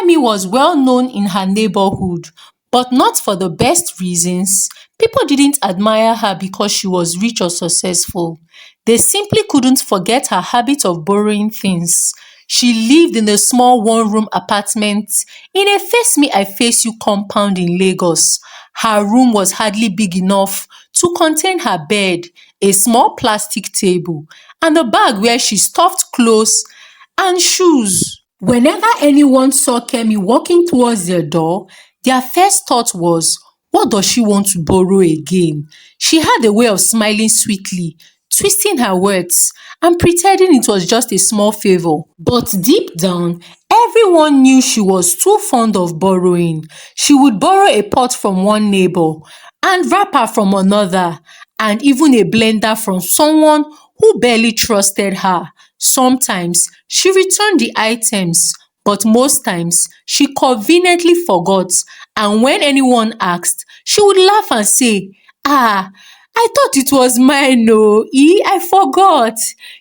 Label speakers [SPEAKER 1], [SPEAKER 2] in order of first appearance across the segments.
[SPEAKER 1] Kemi was well known in her neighborhood, but not for the best reasons. People didn't admire her because she was rich or successful. They simply couldn't forget her habit of borrowing things. She lived in a small one-room apartment in a face me I face you compound in Lagos. Her room was hardly big enough to contain her bed, a small plastic table, and a bag where she stuffed clothes and shoes. Whenever anyone saw Kemi walking towards their door, their first thought was, what does she want to borrow again? She had a way of smiling sweetly, twisting her words, and pretending it was just a small favor. But deep down, everyone knew she was too fond of borrowing. She would borrow a pot from one neighbor, and wrapper from another, and even a blender from someone who barely trusted her. Sometimes she returned the items, but most times she conveniently forgot, and when anyone asked, she would laugh and say, I thought it was mine oo, I forgot.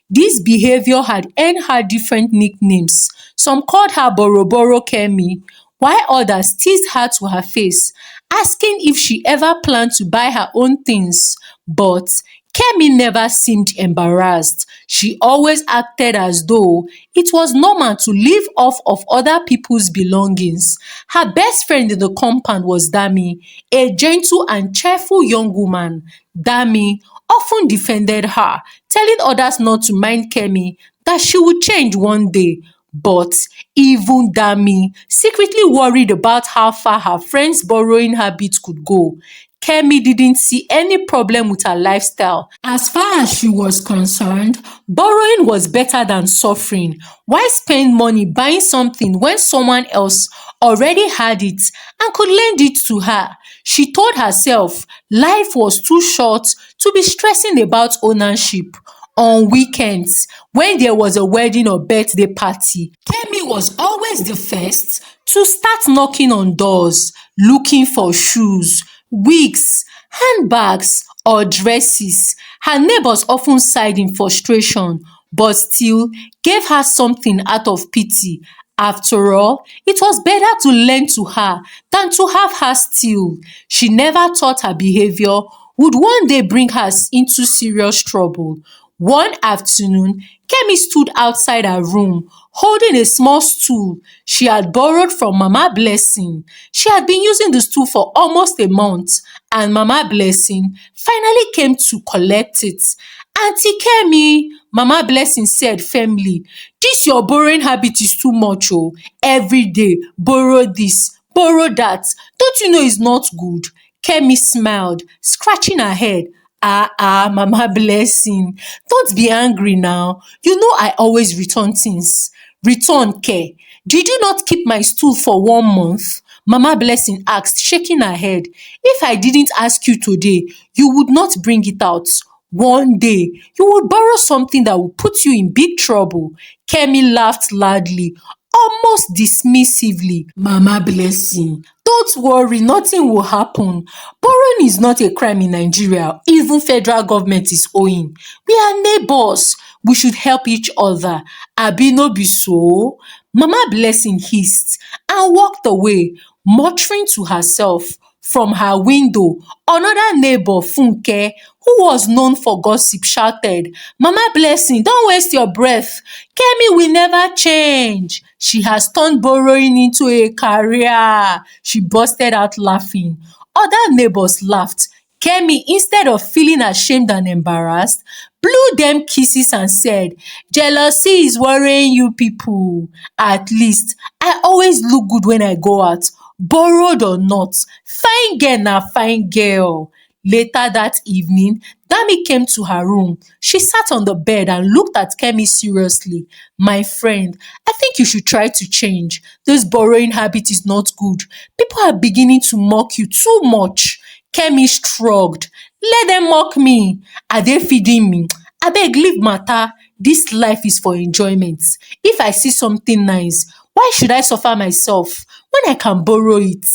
[SPEAKER 1] This behaviour had earned her different nicknames. Some called her Boro Boro Kemi, while others teased her to her face, asking if she ever planned to buy her own things. But Kemi never seemed embarrassed. She always acted as though it was normal to live off of other people's belongings. Her best friend in the compound was Dami, a gentle and cheerful young woman. Dami often defended her, telling others not to mind Kemi, that she would change one day. But even Dami secretly worried about how far her friend's borrowing habit could go. Kemi didn't see any problem with her lifestyle. As far as she was concerned, borrowing was better than suffering. Why spend money buying something when someone else already had it and could lend it to her? She told herself life was too short to be stressing about ownership. On weekends, when there was a wedding or birthday party, Kemi was always the first to start knocking on doors, looking for shoes, wigs, handbags, or dresses. Her neighbors often sighed in frustration, but still gave her something out of pity. After all, it was better to lend to her than to have her steal. She never thought her behavior would one day bring her into serious trouble. One afternoon, Kemi stood outside her room holding a small stool she had borrowed from Mama Blessing. She had been using the stool for almost a month, and Mama Blessing finally came to collect it. Auntie Kemi, Mama Blessing said firmly, this your borrowing habit is too much oh. Every day, borrow this, borrow that. Don't you know it's not good? Kemi smiled, scratching her head. Mama Blessing, don't be angry now. You know I always return things. Return care. Did you not keep my stool for 1 month? Mama Blessing asked, shaking her head. If I didn't ask you today, you would not bring it out. One day, you would borrow something that would put you in big trouble. Kemi laughed loudly, almost dismissively. Mama Blessing, don't worry, nothing will happen. Borrowing is not a crime in Nigeria. Even federal government is owing. We are neighbors. We should help each other. Abi no be so? Mama Blessing hissed and walked away, muttering to herself. From her window, another neighbor, Funke, who was known for gossip, shouted, Mama Blessing, don't waste your breath. Kemi will never change. She has turned borrowing into a career. She busted out laughing. Other neighbors laughed. Kemi, instead of feeling ashamed and embarrassed, blew them kisses and said, jealousy is worrying you people. At least, I always look good when I go out. Borrowed or not, fine girl na fine girl. Later that evening, Dami came to her room. She sat on the bed and looked at Kemi seriously. My friend, I think you should try to change. This borrowing habit is not good. People are beginning to mock you too much. Kemi shrugged. Let them mock me. Are they feeding me? Abeg leave matter. This life is for enjoyment. If I see something nice, why should I suffer myself when I can borrow it?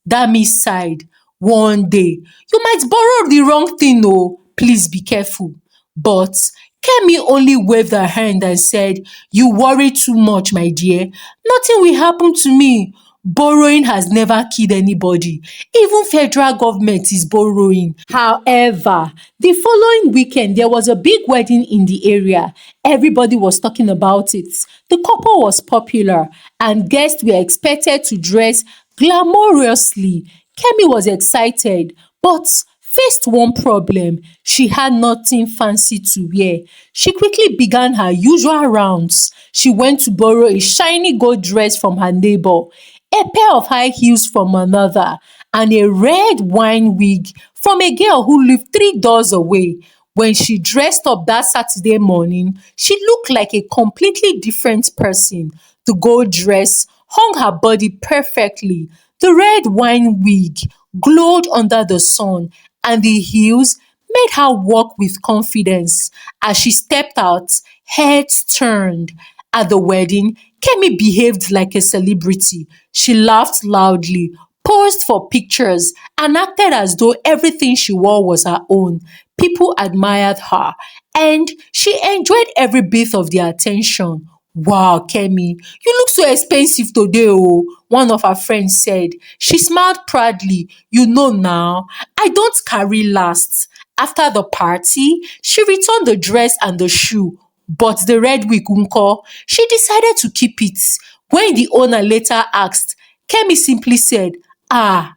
[SPEAKER 1] Dami sighed. One day, you might borrow the wrong thing oh. Please be careful. But Kemi only waved her hand and said, "You worry too much, my dear. Nothing will happen to me. Borrowing has never killed anybody. Even federal government is borrowing." However, the following weekend, there was a big wedding in the area. Everybody was talking about it. The couple was popular and guests were expected to dress glamorously. Kemi was excited, but faced one problem. She had nothing fancy to wear. She quickly began her usual rounds. She went to borrow a shiny gold dress from her neighbor, a pair of high heels from another, and a red wine wig from a girl who lived 3 doors away. When she dressed up that Saturday morning, she looked like a completely different person. The gold dress hung her body perfectly. The red wine wig glowed under the sun, and the heels made her walk with confidence. As she stepped out, heads turned. At the wedding, Kemi behaved like a celebrity. She laughed loudly, posed for pictures, and acted as though everything she wore was her own. People admired her, and she enjoyed every bit of the attention. "Wow, Kemi, you look so expensive today oh," one of her friends said. She smiled proudly. "You know now, I don't carry last." After the party, she returned the dress and the shoe, but the red wig nko, she decided to keep it. When the owner later asked, Kemi simply said, I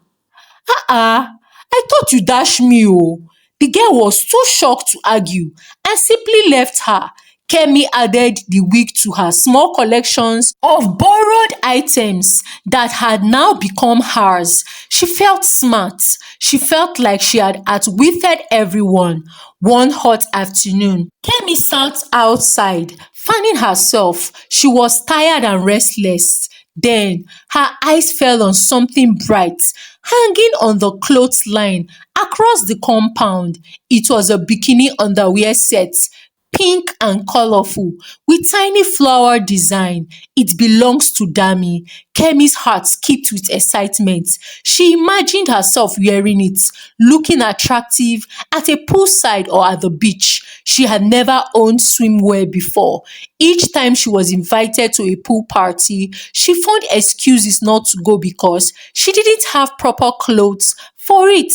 [SPEAKER 1] thought you dashed me oh." The girl was too shocked to argue and simply left her. Kemi added the wig to her small collections of borrowed items that had now become hers. She felt smart. She felt like she had outwitted everyone. One hot afternoon, Kemi sat outside, fanning herself. She was tired and restless. Then her eyes fell on something bright hanging on the clothesline across the compound. It was a bikini underwear set, pink and colorful, with tiny flower design. It belongs to Dami. Kemi's heart skipped with excitement. She imagined herself wearing it, looking attractive at a poolside or at the beach. She had never owned swimwear before. Each time she was invited to a pool party, she found excuses not to go because she didn't have proper clothes for it.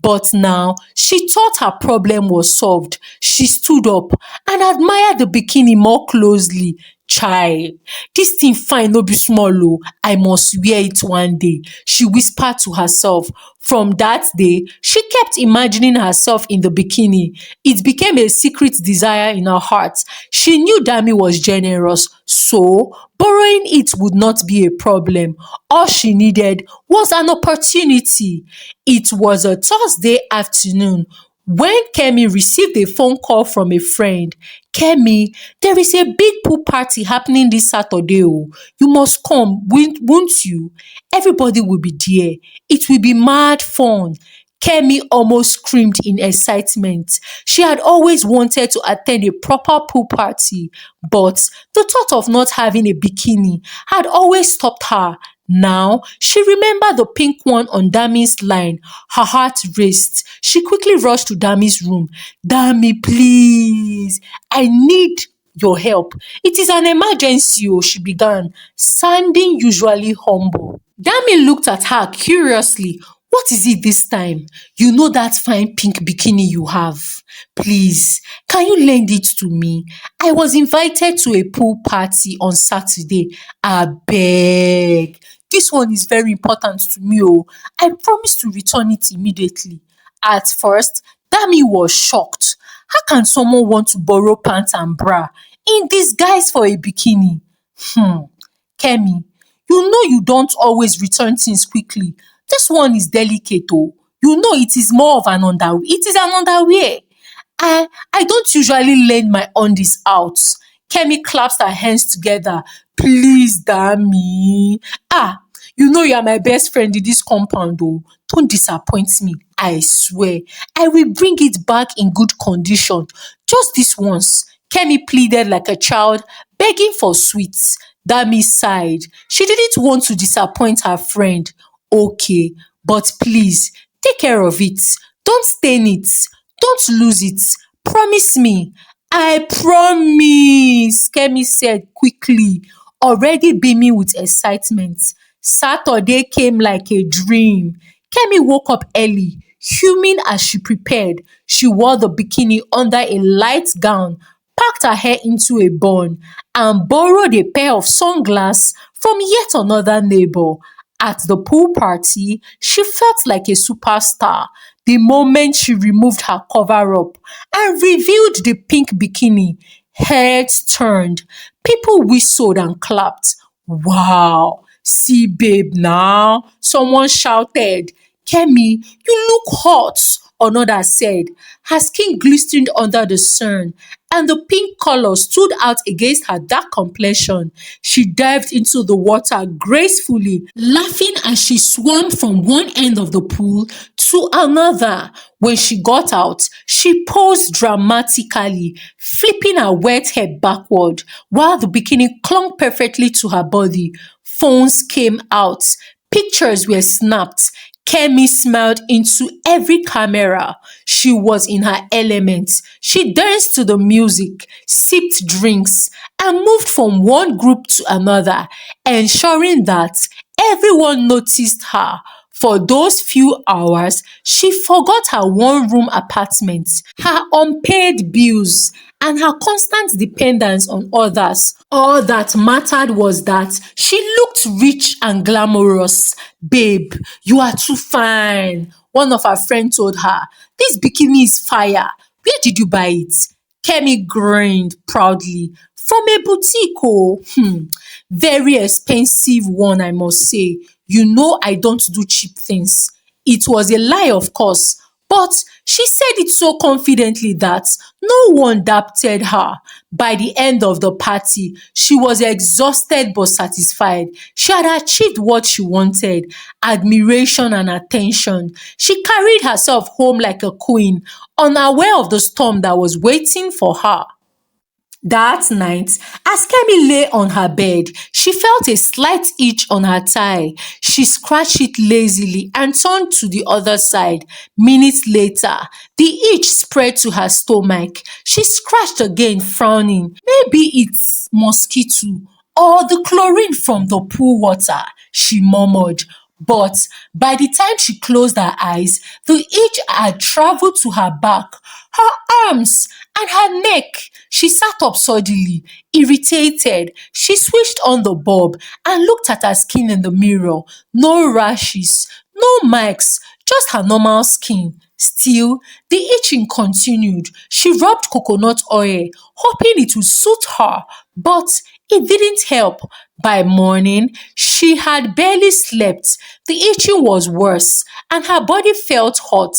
[SPEAKER 1] But now she thought her problem was solved. She stood up and admired the bikini more closely. Chai, this thing fine no be small oh, I must wear it one day, she whispered to herself. From that day, she kept imagining herself in the bikini. It became a secret desire in her heart. She knew Dami was generous, so borrowing it would not be a problem. All she needed was an opportunity. It was a Thursday afternoon when Kemi received a phone call from a friend. "Kemi, there is a big pool party happening this Saturday oh. You must come, won't you? Everybody will be there. It will be mad fun." Kemi almost screamed in excitement. She had always wanted to attend a proper pool party, but the thought of not having a bikini had always stopped her. Now she remembered the pink one on Dami's line. Her heart raced. She quickly rushed to Dami's room. "Dami, please, I need your help. It is an emergency oh," she began, sounding usually humble. Dami looked at her curiously. "What is it this time? You know that fine pink bikini you have? Please, can you lend it to me? I was invited to a pool party on Saturday. Abeg. This one is very important to me oh. I promise to return it immediately." At first, Dami was shocked. How can someone want to borrow pants and bra in disguise for a bikini? Kemi, you know you don't always return things quickly. This one is delicate oh. You know it is more of an underwear. It is an underwear. I don't usually lend my undies out. Kemi clasped her hands together. "Please, Dami. You know you are my best friend in this compound oh. Don't disappoint me. I swear, I will bring it back in good condition. Just this once." Kemi pleaded like a child, begging for sweets. Dami sighed. She didn't want to disappoint her friend. "Okay, but please, take care of it. Don't stain it. Don't lose it. Promise me." I promise, Kemi said quickly, already beaming with excitement. Saturday came like a dream. Kemi woke up early, fuming as she prepared. She wore the bikini under a light gown, packed her hair into a bun, and borrowed a pair of sunglasses from yet another neighbor. At the pool party, she felt like a superstar the moment she removed her cover up and revealed the pink bikini. Heads turned, people whistled and clapped. Wow, see babe now, someone shouted. Kemi, you look hot, another said. Her skin glistened under the sun, and the pink color stood out against her dark complexion. She dived into the water gracefully, laughing as she swam from one end of the pool to another. When she got out, she posed dramatically, flipping her wet hair backward while the bikini clung perfectly to her body. Phones came out, pictures were snapped. Kemi smiled into every camera. She was in her element. She danced to the music, sipped drinks, and moved from one group to another, ensuring that everyone noticed her. For those few hours, she forgot her one-room apartment, her unpaid bills, and her constant dependence on others. All that mattered was that she looked rich and glamorous. Babe, you are too fine, one of her friends told her. This bikini is fire. Where did you buy it? Kemi grinned proudly. From a boutique, oh. Very expensive one, I must say. You know I don't do cheap things. It was a lie, of course, but she said it so confidently that no one doubted her. By the end of the party, she was exhausted but satisfied. She had achieved what she wanted, admiration and attention. She carried herself home like a queen, unaware of the storm that was waiting for her. That night, as Kemi lay on her bed, she felt a slight itch on her thigh. She scratched it lazily and turned to the other side. Minutes later, the itch spread to her stomach. She scratched again, frowning. Maybe it's mosquito or the chlorine from the pool water, she murmured. But by the time she closed her eyes, the itch had traveled to her back, her arms, and her neck. She sat up suddenly, irritated. She switched on the bulb and looked at her skin in the mirror. No rashes, no marks, just her normal skin. Still, the itching continued. She rubbed coconut oil, hoping it would suit her, but it didn't help. By morning, she had barely slept. The itching was worse, and her body felt hot.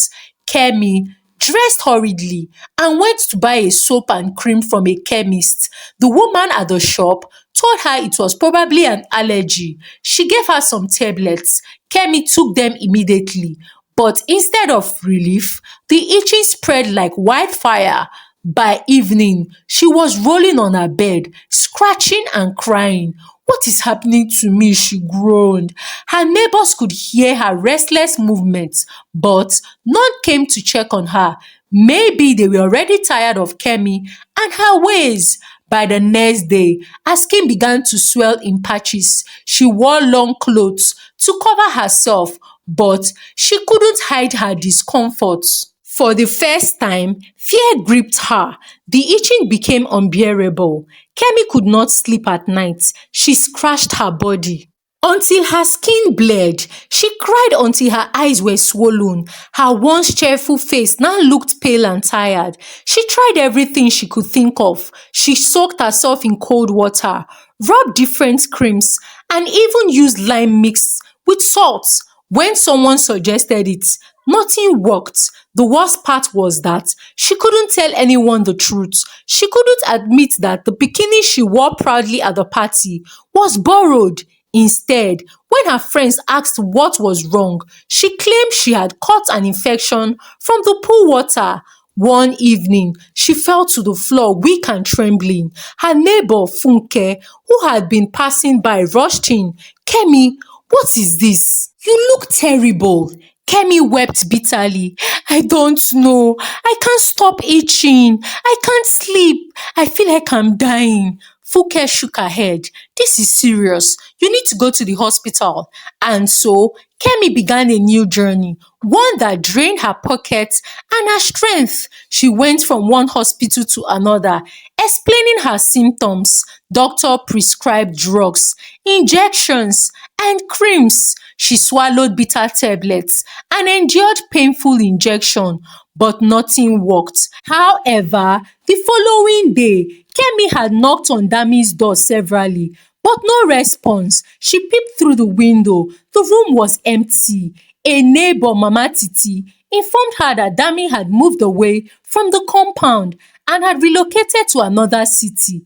[SPEAKER 1] Kemi dressed hurriedly and went to buy a soap and cream from a chemist. The woman at the shop told her it was probably an allergy. She gave her some tablets. Kemi took them immediately, but instead of relief, the itching spread like wildfire. By evening, she was rolling on her bed, scratching and crying. What is happening to me? She groaned. Her neighbors could hear her restless movements, but none came to check on her. Maybe they were already tired of Kemi and her ways. By the next day, her skin began to swell in patches. She wore long clothes to cover herself, but she couldn't hide her discomfort. For the first time, fear gripped her. The itching became unbearable. Kemi could not sleep at night. She scratched her body until her skin bled. She cried until her eyes were swollen. Her once cheerful face now looked pale and tired. She tried everything she could think of. She soaked herself in cold water, rubbed different creams, and even used lime mixed with salt. When someone suggested it, nothing worked. The worst part was that she couldn't tell anyone the truth. She couldn't admit that the bikini she wore proudly at the party was borrowed. Instead, when her friends asked what was wrong, she claimed she had caught an infection from the pool water. One evening, she fell to the floor weak and trembling. Her neighbor, Funke, who had been passing by, rushed in. Kemi, what is this? You look terrible. Kemi wept bitterly. I don't know. I can't stop itching. I can't sleep. I feel like I'm dying. Funke shook her head. This is serious. You need to go to the hospital. And so, Kemi began a new journey, one that drained her pockets and her strength. She went from one hospital to another, explaining her symptoms. Doctor prescribed drugs, injections, and creams. She swallowed bitter tablets and endured painful injection, but nothing worked. However, the following day, Kemi had knocked on Dami's door severally, but no response. She peeped through the window. The room was empty. A neighbor, Mama Titi, informed her that Dami had moved away from the compound and had relocated to another city.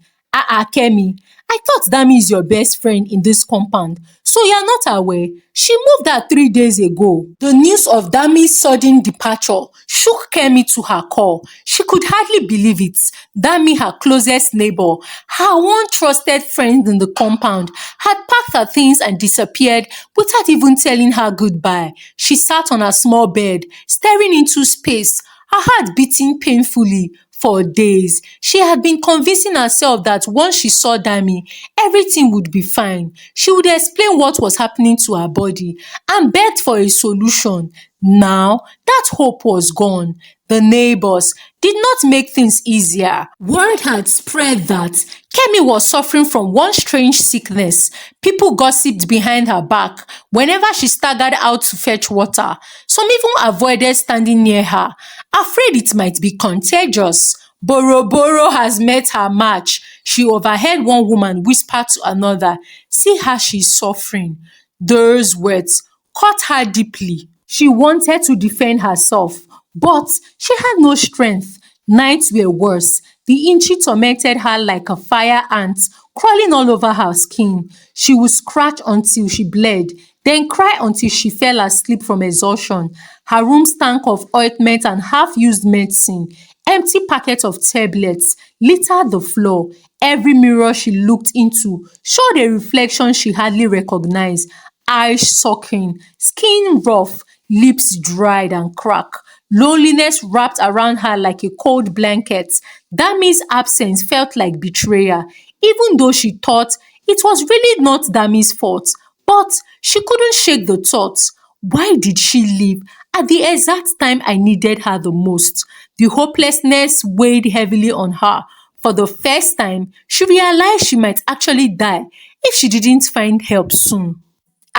[SPEAKER 1] Kemi, I thought Dami is your best friend in this compound, so you're not aware. She moved out 3 days ago. The news of Dami's sudden departure shook Kemi to her core. She could hardly believe it. Dami, her closest neighbor, her one trusted friend in the compound, had packed her things and disappeared without even telling her goodbye. She sat on her small bed, staring into space, her heart beating painfully. For days, she had been convincing herself that once she saw Dami, everything would be fine. She would explain what was happening to her body and begged for a solution. Now, that hope was gone. The neighbors did not make things easier. Word had spread that Kemi was suffering from one strange sickness. People gossiped behind her back whenever she staggered out to fetch water. Some even avoided standing near her, afraid it might be contagious. Boro Boro has met her match. She overheard one woman whisper to another, "See how she's suffering." Those words cut her deeply. She wanted to defend herself, but she had no strength. Nights were worse. The inchy tormented her like a fire ant, crawling all over her skin. She would scratch until she bled, then cry until she fell asleep from exhaustion. Her room stank of ointment and half-used medicine. Empty packets of tablets littered the floor. Every mirror she looked into showed a reflection she hardly recognized. Eyes sucking, skin rough, lips dried and cracked. Loneliness wrapped around her like a cold blanket. Dami's absence felt like betrayal, even though she thought it was really not Dami's fault. But she couldn't shake the thought. Why did she leave at the exact time I needed her the most? The hopelessness weighed heavily on her. For the first time, she realized she might actually die if she didn't find help soon.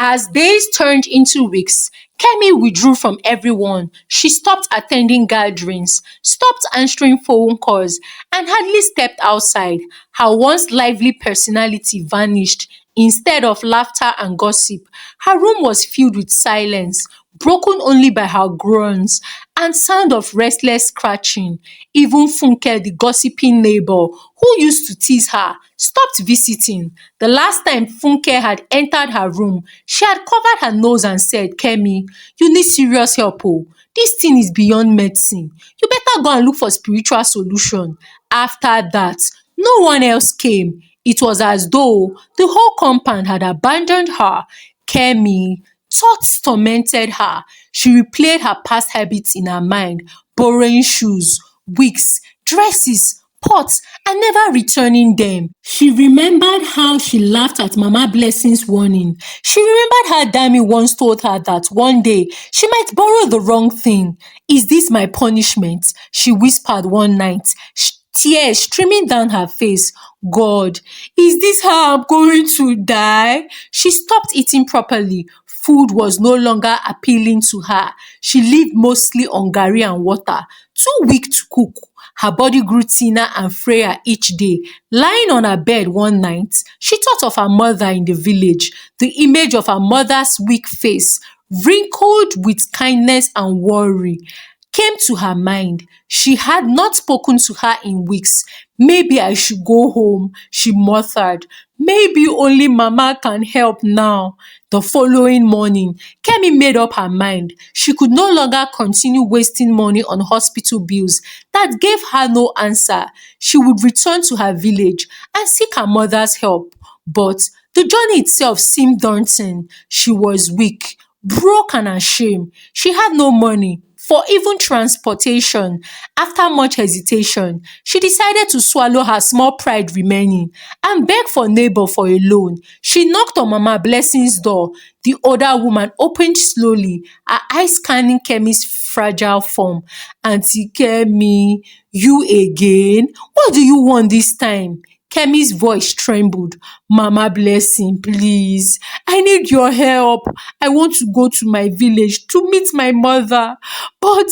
[SPEAKER 1] As days turned into weeks, Kemi withdrew from everyone. She stopped attending gatherings, stopped answering phone calls, and hardly stepped outside. Her once lively personality vanished. Instead of laughter and gossip, her room was filled with silence, broken only by her groans and sound of restless scratching. Even Funke, the gossiping neighbor who used to tease her, stopped visiting. The last time Funke had entered her room, she had covered her nose and said, "Kemi, you need serious help oh. This thing is beyond medicine. You better go and look for spiritual solution." After that, no one else came. It was as though the whole compound had abandoned her. Kemi, thoughts tormented her. She replayed her past habits in her mind, borrowing shoes, wigs, dresses, pots, and never returning them. She remembered how she laughed at Mama Blessing's warning. She remembered how Dami once told her that one day she might borrow the wrong thing. "Is this my punishment?" she whispered one night, tears streaming down her face. "God, is this how I'm going to die?" She stopped eating properly. Food was no longer appealing to her. She lived mostly on garri and water, too weak to cook. Her body grew thinner and frayer each day. Lying on her bed one night, she thought of her mother in the village. The image of her mother's weak face, wrinkled with kindness and worry, came to her mind. She had not spoken to her in weeks. "Maybe I should go home," she muttered. "Maybe only Mama can help now." The following morning, Kemi made up her mind. She could no longer continue wasting money on hospital bills that gave her no answer. She would return to her village and seek her mother's help. But the journey itself seemed daunting. She was weak, broken and ashamed. She had no money for even transportation. After much hesitation, she decided to swallow her small pride remaining and beg for neighbor for a loan. She knocked on Mama Blessing's door. The older woman opened slowly, her eyes scanning Kemi's fragile form. "Aunty Kemi, you again? What do you want this time?" Kemi's voice trembled. "Mama Blessing, please, I need your help. I want to go to my village to meet my mother, but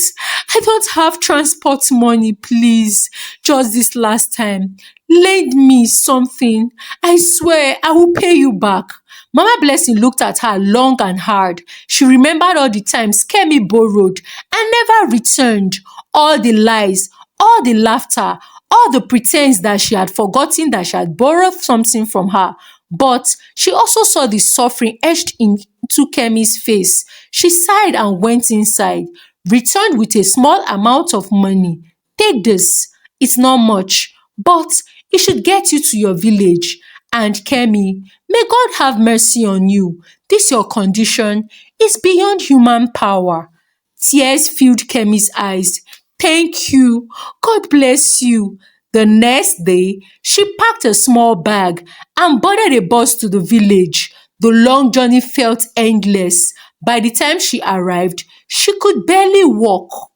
[SPEAKER 1] I don't have transport money, please. Just this last time, lend me something. I swear I will pay you back." Mama Blessing looked at her long and hard. She remembered all the times Kemi borrowed and never returned, all the lies, all the laughter, all the pretense that she had forgotten that she had borrowed something from her. But she also saw the suffering etched into Kemi's face. She sighed and went inside, returned with a small amount of money. "Take this. It's not much, but it should get you to your village. And Kemi, may God have mercy on you. This your condition is beyond human power." Tears filled Kemi's eyes. "Thank you. God bless you." The next day, she packed a small bag and boarded a bus to the village. The long journey felt endless. By the time she arrived, she could barely walk.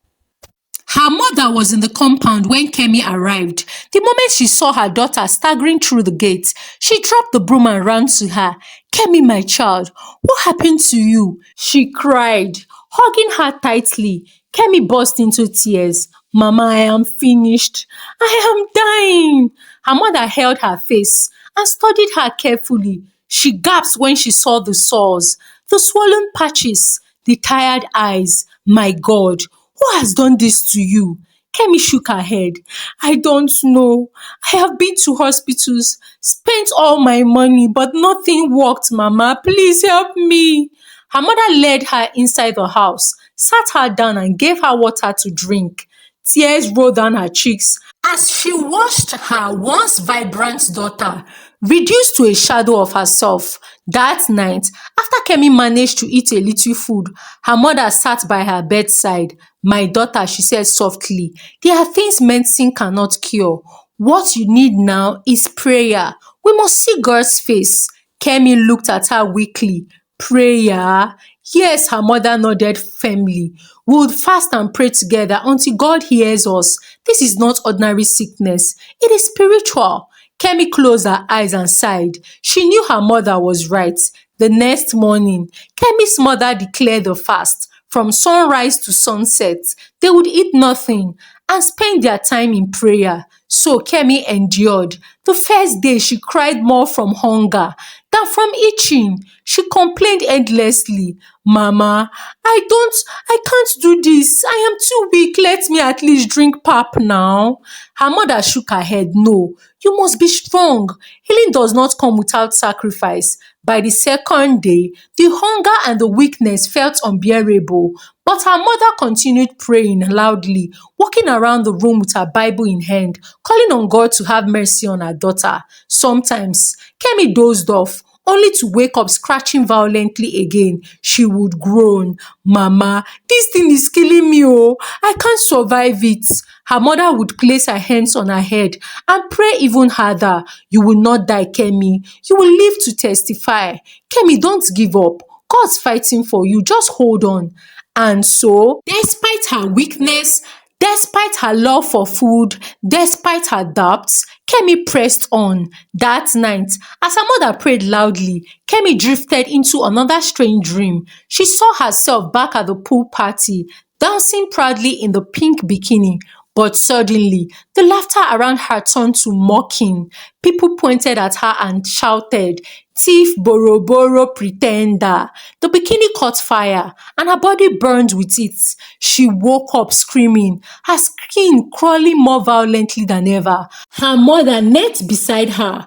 [SPEAKER 1] Her mother was in the compound when Kemi arrived. The moment she saw her daughter staggering through the gate, she dropped the broom and ran to her. "Kemi, my child, what happened to you?" she cried, hugging her tightly. Kemi burst into tears. "Mama, I am finished. I am dying." Her mother held her face and studied her carefully. She gasped when she saw the sores, the swollen patches, the tired eyes. "My God, who has done this to you?" Kemi shook her head. "I don't know. I have been to hospitals, spent all my money, but nothing worked, Mama. Please help me." Her mother led her inside the house, sat her down and gave her water to drink. Tears rolled down her cheeks as she watched her once vibrant daughter reduced to a shadow of herself. That night, after Kemi managed to eat a little food, her mother sat by her bedside. "My daughter," she said softly, "there are things medicine cannot cure. What you need now is prayer. We must see God's face." Kemi looked at her weakly. "Prayer?" Yes, her mother nodded firmly. "We would fast and pray together until God hears us. This is not ordinary sickness. It is spiritual." Kemi closed her eyes and sighed. She knew her mother was right. The next morning, Kemi's mother declared the fast. From sunrise to sunset, they would eat nothing and spend their time in prayer. So Kemi endured. The first day, she cried more from hunger than from itching. She complained endlessly. "Mama, I can't do this. I am too weak. Let me at least drink pap now." Her mother shook her head. "No, you must be strong. Healing does not come without sacrifice." By the second day, the hunger and the weakness felt unbearable, but her mother continued praying loudly, walking around the room with her Bible in hand, calling on God to have mercy on her daughter. Sometimes, Kemi dozed off, only to wake up scratching violently again. She would groan, "Mama, this thing is killing me, oh, I can't survive it." Her mother would place her hands on her head and pray even harder. "You will not die, Kemi. You will live to testify. Kemi, don't give up. God's fighting for you. Just hold on." And so, despite her weakness, despite her love for food, despite her doubts, Kemi pressed on. That night, as her mother prayed loudly, Kemi drifted into another strange dream. She saw herself back at the pool party, dancing proudly in the pink bikini. But suddenly, the laughter around her turned to mocking. People pointed at her and shouted, "Thief, Boroboro, pretender." The bikini caught fire and her body burned with it. She woke up screaming, her skin crawling more violently than ever. Her mother knelt beside her,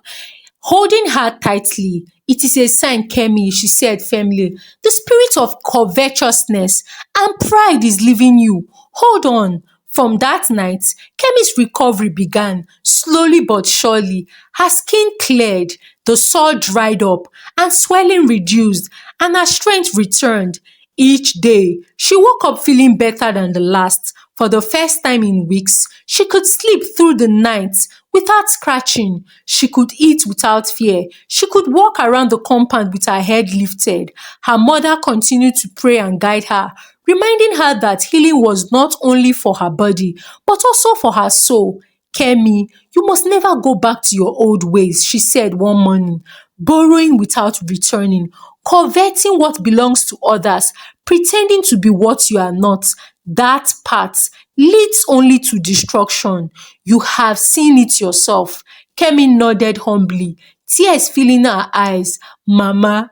[SPEAKER 1] holding her tightly. "It is a sign, Kemi," she said firmly. "The spirit of covetousness and pride is leaving you. Hold on." From that night, Kemi's recovery began, slowly but surely. Her skin cleared, the sore dried up, and swelling reduced, and her strength returned. Each day, she woke up feeling better than the last. For the first time in weeks, she could sleep through the night without scratching. She could eat without fear. She could walk around the compound with her head lifted. Her mother continued to pray and guide her, reminding her that healing was not only for her body, but also for her soul. Kemi, you must never go back to your old ways, she said one morning. Borrowing without returning, coveting what belongs to others, pretending to be what you are not. That path leads only to destruction. You have seen it yourself. Kemi nodded humbly, tears filling her eyes. Mama,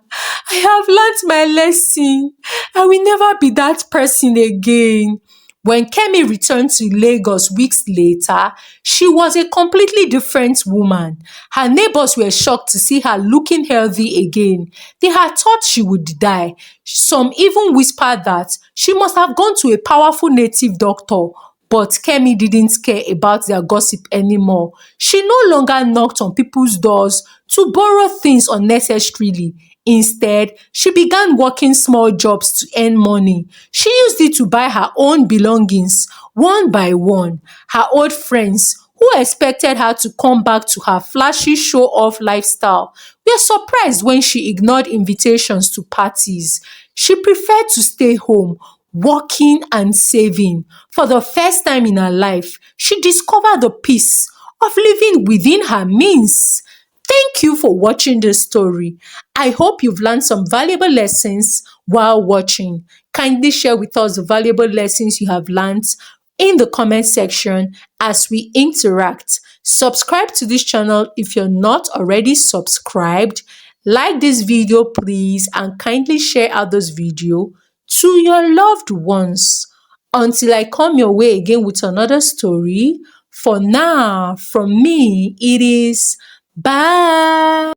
[SPEAKER 1] I have learnt my lesson. I will never be that person again. When Kemi returned to Lagos weeks later, she was a completely different woman. Her neighbors were shocked to see her looking healthy again. They had thought she would die. Some even whispered that she must have gone to a powerful native doctor. But Kemi didn't care about their gossip anymore. She no longer knocked on people's doors to borrow things unnecessarily. Instead, she began working small jobs to earn money. She used it to buy her own belongings one by one. Her old friends, who expected her to come back to her flashy show-off lifestyle, were surprised when she ignored invitations to parties. She preferred to stay home, working and saving. For the first time in her life, she discovered the peace of living within her means. Thank you for watching this story. I hope you've learned some valuable lessons while watching. Kindly share with us the valuable lessons you have learned in the comment section as we interact. Subscribe to this channel if you're not already subscribed. Like this video please, and kindly share out this video to your loved ones. Until I come your way again with another story, for now, from me, it is bye.